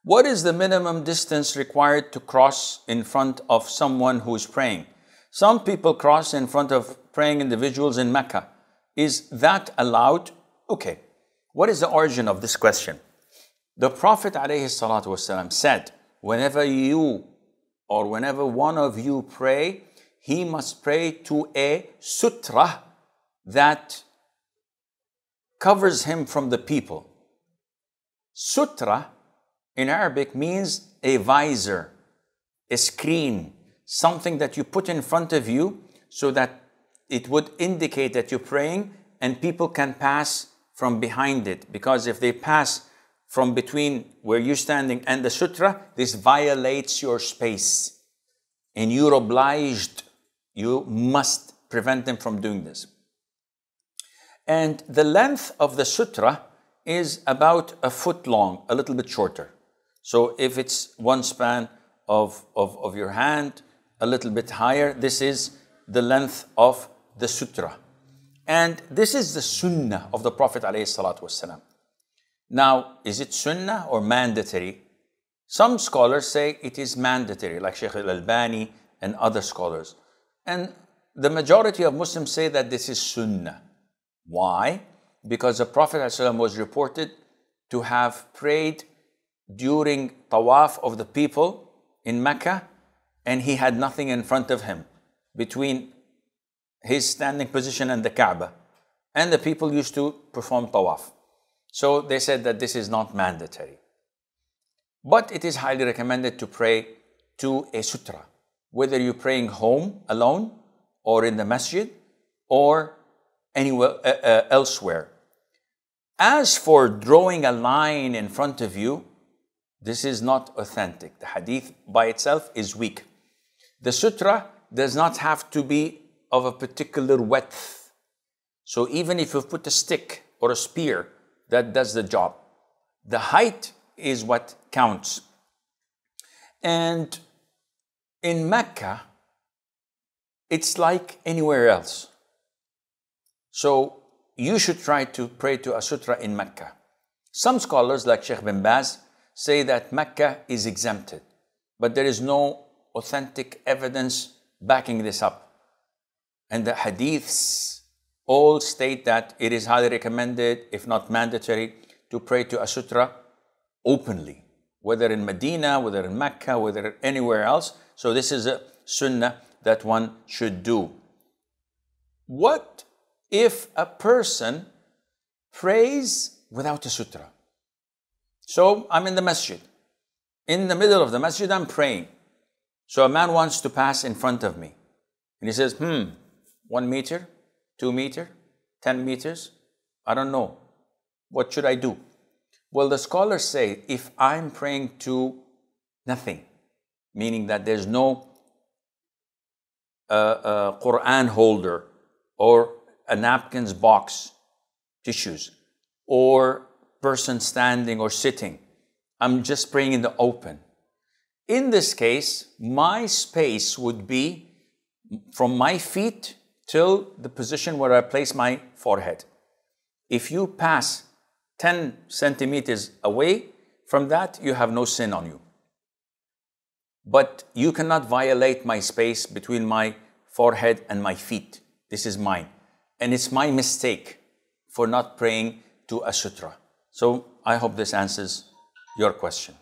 What is the minimum distance required to cross in front of someone who is praying? Some people cross in front of praying individuals in Mecca. Is that allowed? Okay. What is the origin of this question? The Prophet ﷺ said, whenever you or whenever one of you pray, he must pray to a sutra that covers him from the people. Sutra in Arabic means a visor, a screen, something that you put in front of you so that it would indicate that you're praying and people can pass from behind it. Because if they pass from between where you're standing and the sutra, this violates your space. And you're obliged, you must prevent them from doing this. And the length of the sutra is about a foot long, a little bit shorter. So if it's one span of your hand, a little bit higher, this is the length of the sutra. And this is the sunnah of the Prophet ﷺ. Now, is it sunnah or mandatory? Some scholars say it is mandatory, like Sheikh Al-Albani and other scholars. And the majority of Muslims say that this is sunnah. Why? Because the Prophet ﷺ was reported to have prayed during tawaf of the people in Mecca, and he had nothing in front of him between his standing position and the Kaaba. And the people used to perform tawaf. So they said that this is not mandatory. But it is highly recommended to pray to a sutra, whether you're praying home alone or in the masjid or anywhere elsewhere. As for drawing a line in front of you, this is not authentic. The hadith by itself is weak. The sutra does not have to be of a particular width. So even if you put a stick or a spear, that does the job. The height is what counts. And in Mecca, it's like anywhere else. So you should try to pray to a sutra in Mecca. Some scholars like Sheikh bin Baz say that Mecca is exempted, but there is no authentic evidence backing this up. And the hadiths all state that it is highly recommended, if not mandatory, to pray to a sutra openly, whether in Medina, whether in Mecca, whether anywhere else. So this is a sunnah that one should do. What if a person prays without a sutra? So I'm in the masjid. In the middle of the masjid, I'm praying. So a man wants to pass in front of me. And he says, 1 meter, 2 meter, 10 meters, I don't know. What should I do? Well, the scholars say, if I'm praying to nothing, meaning that there's no Quran holder or a napkins box, tissues, or person standing or sitting, I'm just praying in the open. In this case, my space would be from my feet till the position where I place my forehead. If you pass 10 centimeters away from that, you have no sin on you. But you cannot violate my space between my forehead and my feet. This is mine. And it's my mistake for not praying to a sutra. So I hope this answers your question.